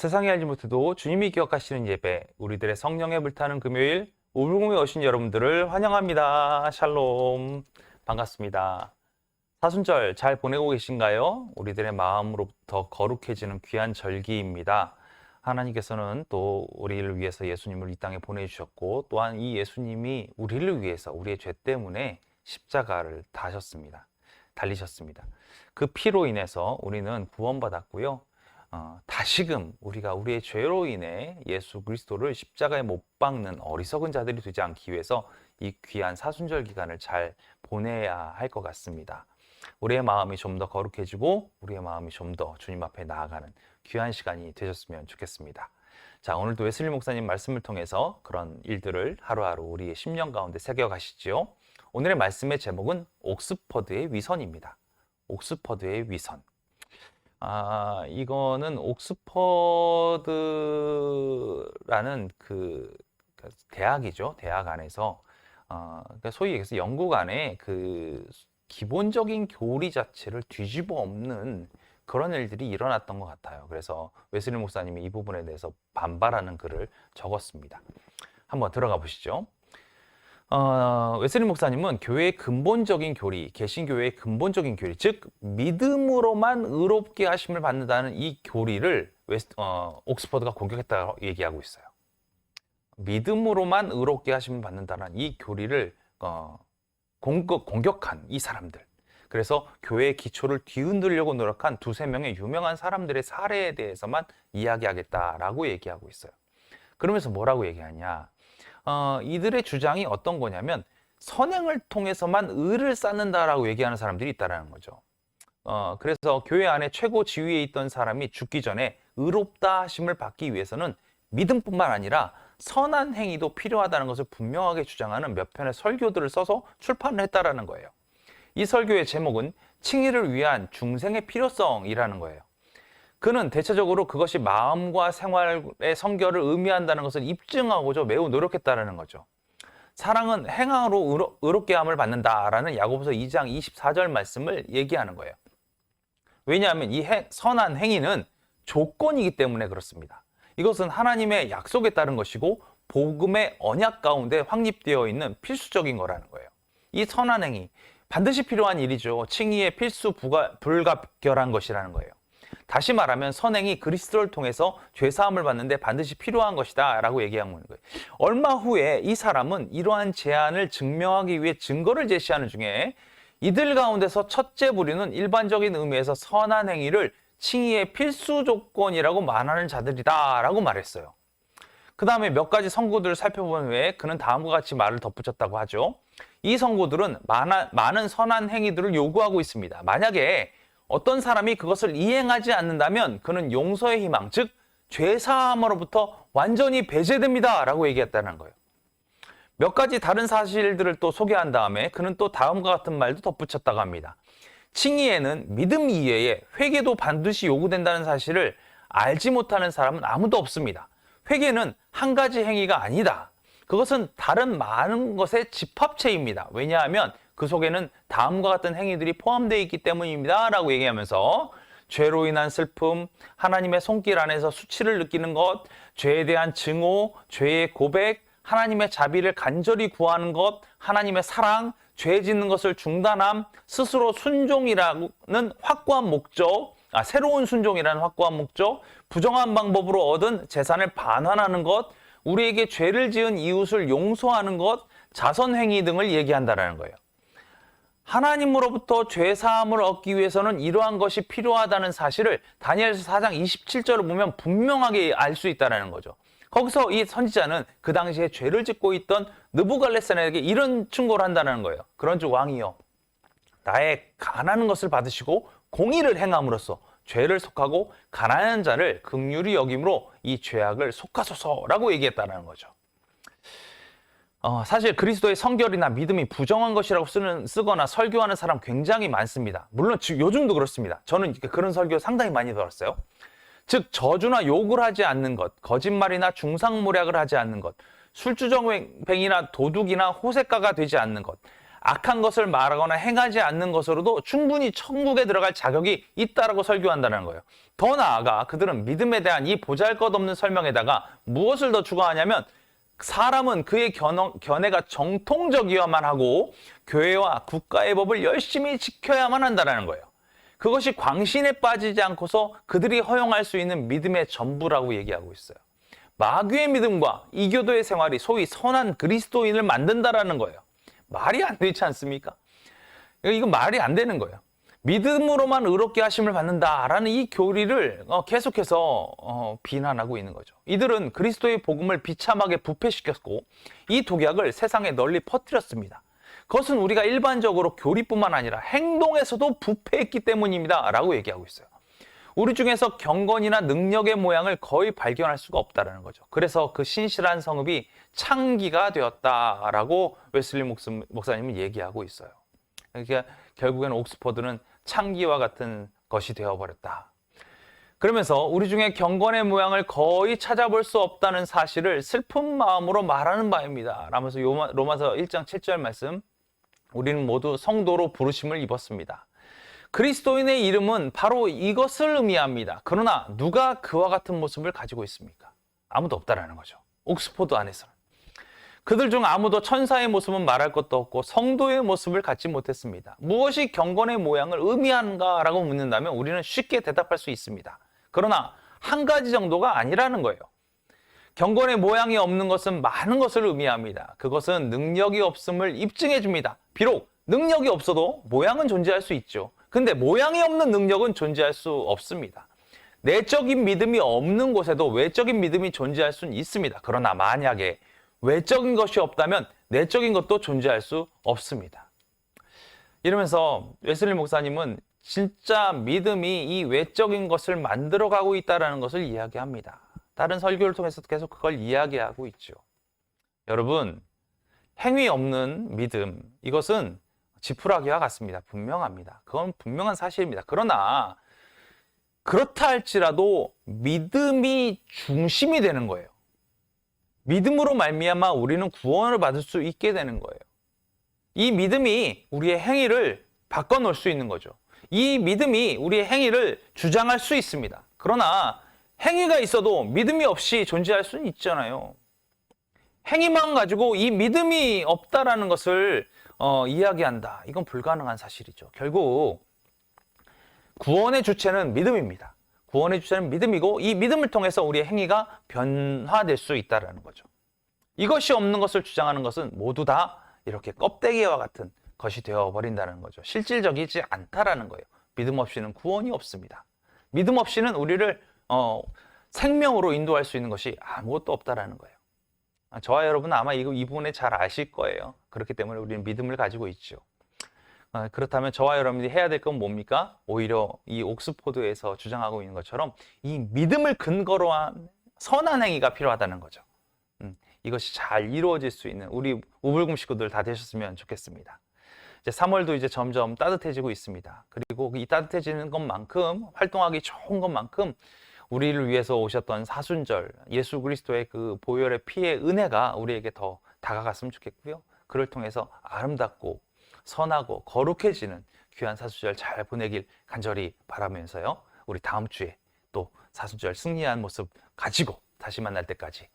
세상에 알지 못해도 주님이 기억하시는 예배, 우리들의 성령에 불타는 금요일, 오불공에 오신 여러분들을 환영합니다. 샬롬, 반갑습니다. 사순절 잘 보내고 계신가요? 우리들의 마음으로부터 거룩해지는 귀한 절기입니다. 하나님께서는 또 우리를 위해서 예수님을 이 땅에 보내주셨고, 또한 이 예수님이 우리를 위해서 우리의 죄 때문에 십자가를 달리셨습니다. 그 피로 인해서 우리는 구원받았고요. 다시금 우리가 우리의 죄로 인해 예수 그리스도를 십자가에 못 박는 어리석은 자들이 되지 않기 위해서 이 귀한 사순절 기간을 잘 보내야 할 것 같습니다. 우리의 마음이 좀 더 거룩해지고 우리의 마음이 좀 더 주님 앞에 나아가는 귀한 시간이 되셨으면 좋겠습니다. 자, 오늘도 웨슬리 목사님 말씀을 통해서 그런 일들을 하루하루 우리의 심령 가운데 새겨가시지요. 오늘의 말씀의 제목은 옥스퍼드의 위선입니다. 옥스퍼드의 위선. 이거는 옥스퍼드라는 그 대학이죠. 대학 안에서 그러니까 소위 얘기해서 영국 안에 그 기본적인 교리 자체를 뒤집어 엎는 그런 일들이 일어났던 것 같아요. 그래서 웨슬리 목사님이 이 부분에 대해서 반발하는 글을 적었습니다. 한번 들어가 보시죠. 웨슬리 목사님은 교회의 근본적인 교리, 개신교회의 근본적인 교리, 즉 믿음으로만 의롭게 하심을 받는다는 이 교리를 옥스퍼드가 공격했다고 얘기하고 있어요. 믿음으로만 의롭게 하심을 받는다는 이 교리를 공격한 이 사람들. 그래서 교회의 기초를 뒤흔들려고 노력한 두세 명의 유명한 사람들의 사례에 대해서만 이야기하겠다라고 얘기하고 있어요. 그러면서 뭐라고 얘기하냐? 이들의 주장이 어떤 거냐면 선행을 통해서만 의를 쌓는다라고 얘기하는 사람들이 있다라는 거죠. 그래서 교회 안에 최고 지위에 있던 사람이 죽기 전에 의롭다 하심을 받기 위해서는 믿음뿐만 아니라 선한 행위도 필요하다는 것을 분명하게 주장하는 몇 편의 설교들을 써서 출판을 했다라는 거예요. 이 설교의 제목은 칭의를 위한 중생의 필요성이라는 거예요. 그는 대체적으로 그것이 마음과 생활의 성결을 의미한다는 것을 입증하고자 매우 노력했다는 거죠. 사랑은 행함으로 의롭게 함을 받는다라는 야고보서 2장 24절 말씀을 얘기하는 거예요. 왜냐하면 이 선한 행위는 조건이기 때문에 그렇습니다. 이것은 하나님의 약속에 따른 것이고 복음의 언약 가운데 확립되어 있는 필수적인 거라는 거예요. 이 선한 행위, 반드시 필요한 일이죠. 칭의의 필수 불가결한 것이라는 거예요. 다시 말하면 선행이 그리스도를 통해서 죄사함을 받는데 반드시 필요한 것이다 라고 얘기하는 거예요. 얼마 후에 이 사람은 이러한 제안을 증명하기 위해 증거를 제시하는 중에 이들 가운데서 첫째 부류는 일반적인 의미에서 선한 행위를 칭의의 필수 조건이라고 말하는 자들이다 라고 말했어요. 그 다음에 몇 가지 선고들을 살펴본 후에 그는 다음과 같이 말을 덧붙였다고 하죠. 이 선고들은 많은 선한 행위들을 요구하고 있습니다. 만약에 어떤 사람이 그것을 이행하지 않는다면 그는 용서의 희망, 즉 죄사함으로부터 완전히 배제됩니다 라고 얘기했다는 거예요. 몇 가지 다른 사실들을 또 소개한 다음에 그는 또 다음과 같은 말도 덧붙였다고 합니다. 칭의에는 믿음 이외에 회개도 반드시 요구된다는 사실을 알지 못하는 사람은 아무도 없습니다. 회개는 한 가지 행위가 아니다. 그것은 다른 많은 것의 집합체입니다. 왜냐하면 그 속에는 다음과 같은 행위들이 포함되어 있기 때문입니다 라고 얘기하면서 죄로 인한 슬픔, 하나님의 손길 안에서 수치를 느끼는 것, 죄에 대한 증오, 죄의 고백, 하나님의 자비를 간절히 구하는 것, 하나님의 사랑, 죄 짓는 것을 중단함, 스스로 순종이라는 확고한 목적, 새로운 순종이라는 확고한 목적, 부정한 방법으로 얻은 재산을 반환하는 것, 우리에게 죄를 지은 이웃을 용서하는 것, 자선행위 등을 얘기한다는 거예요. 하나님으로부터 죄사함을 얻기 위해서는 이러한 것이 필요하다는 사실을 다니엘서 4장 27절을 보면 분명하게 알 수 있다는 거죠. 거기서 이 선지자는 그 당시에 죄를 짓고 있던 느부갈네살에게 이런 충고를 한다는 거예요. 그런즉 왕이여, 나의 가난한 것을 받으시고 공의를 행함으로써 죄를 속하고 가난한 자를 긍휼히 여김으로 이 죄악을 속하소서라고 얘기했다는 거죠. 사실 그리스도의 성결이나 믿음이 부정한 것이라고 쓰거나 설교하는 사람 굉장히 많습니다. 물론 요즘도 그렇습니다. 저는 그런 설교 상당히 많이 들었어요. 즉 저주나 욕을 하지 않는 것, 거짓말이나 중상모략을 하지 않는 것, 술주정뱅이나 도둑이나 호색가가 되지 않는 것, 악한 것을 말하거나 행하지 않는 것으로도 충분히 천국에 들어갈 자격이 있다라고 설교한다는 거예요. 더 나아가 그들은 믿음에 대한 이 보잘것없는 설명에다가 무엇을 더 추가하냐면 사람은 그의 견해가 정통적이어야만 하고 교회와 국가의 법을 열심히 지켜야만 한다는 거예요. 그것이 광신에 빠지지 않고서 그들이 허용할 수 있는 믿음의 전부라고 얘기하고 있어요. 마귀의 믿음과 이교도의 생활이 소위 선한 그리스도인을 만든다라는 거예요. 말이 안 되지 않습니까? 이거 말이 안 되는 거예요. 믿음으로만 의롭게 하심을 받는다라는 이 교리를 계속해서 비난하고 있는 거죠. 이들은 그리스도의 복음을 비참하게 부패시켰고 이 독약을 세상에 널리 퍼뜨렸습니다. 그것은 우리가 일반적으로 교리뿐만 아니라 행동에서도 부패했기 때문입니다 라고 얘기하고 있어요. 우리 중에서 경건이나 능력의 모양을 거의 발견할 수가 없다는 거죠. 그래서 그 신실한 성읍이 창기가 되었다라고 웨슬리 목사님은 얘기하고 있어요. 그러니까 결국에는 옥스퍼드는 창기와 같은 것이 되어버렸다. 그러면서 우리 중에 경건의 모양을 거의 찾아볼 수 없다는 사실을 슬픈 마음으로 말하는 바입니다. 라면서 로마서 1장 7절 말씀, 우리는 모두 성도로 부르심을 입었습니다. 그리스도인의 이름은 바로 이것을 의미합니다. 그러나 누가 그와 같은 모습을 가지고 있습니까? 아무도 없다라는 거죠. 옥스퍼드 안에서는. 그들 중 아무도 천사의 모습은 말할 것도 없고 성도의 모습을 갖지 못했습니다. 무엇이 경건의 모양을 의미하는가라고 묻는다면 우리는 쉽게 대답할 수 있습니다. 그러나 한 가지 정도가 아니라는 거예요. 경건의 모양이 없는 것은 많은 것을 의미합니다. 그것은 능력이 없음을 입증해 줍니다. 비록 능력이 없어도 모양은 존재할 수 있죠. 근데 모양이 없는 능력은 존재할 수 없습니다. 내적인 믿음이 없는 곳에도 외적인 믿음이 존재할 수는 있습니다. 그러나 만약에 외적인 것이 없다면 내적인 것도 존재할 수 없습니다. 이러면서 웨슬리 목사님은 진짜 믿음이 이 외적인 것을 만들어가고 있다는 것을 이야기합니다. 다른 설교를 통해서 계속 그걸 이야기하고 있죠. 여러분, 행위 없는 믿음, 이것은 지푸라기와 같습니다. 분명합니다. 그건 분명한 사실입니다. 그러나 그렇다 할지라도 믿음이 중심이 되는 거예요. 믿음으로 말미암아 우리는 구원을 받을 수 있게 되는 거예요. 이 믿음이 우리의 행위를 바꿔놓을 수 있는 거죠. 이 믿음이 우리의 행위를 주장할 수 있습니다. 그러나 행위가 있어도 믿음이 없이 존재할 수는 있잖아요. 행위만 가지고 이 믿음이 없다라는 것을 이야기한다. 이건 불가능한 사실이죠. 결국 구원의 주체는 믿음입니다. 구원의 주체는 믿음이고 이 믿음을 통해서 우리의 행위가 변화될 수 있다는 거죠. 이것이 없는 것을 주장하는 것은 모두 다 이렇게 껍데기와 같은 것이 되어버린다는 거죠. 실질적이지 않다라는 거예요. 믿음 없이는 구원이 없습니다. 믿음 없이는 우리를 생명으로 인도할 수 있는 것이 아무것도 없다라는 거예요. 저와 여러분은 아마 이 부분에 잘 아실 거예요. 그렇기 때문에 우리는 믿음을 가지고 있죠. 그렇다면 저와 여러분이 해야 될 건 뭡니까? 오히려 이 옥스포드에서 주장하고 있는 것처럼 이 믿음을 근거로 한 선한 행위가 필요하다는 거죠. 이것이 잘 이루어질 수 있는 우리 우불금 식구들 다 되셨으면 좋겠습니다. 이제 3월도 이제 점점 따뜻해지고 있습니다. 그리고 이 따뜻해지는 것만큼 활동하기 좋은 것만큼 우리를 위해서 오셨던 사순절, 예수 그리스도의 그 보혈의 피의 은혜가 우리에게 더 다가갔으면 좋겠고요. 그를 통해서 아름답고 선하고 거룩해지는 귀한 사순절 잘 보내길 간절히 바라면서요. 우리 다음 주에 또 사순절 승리한 모습 가지고 다시 만날 때까지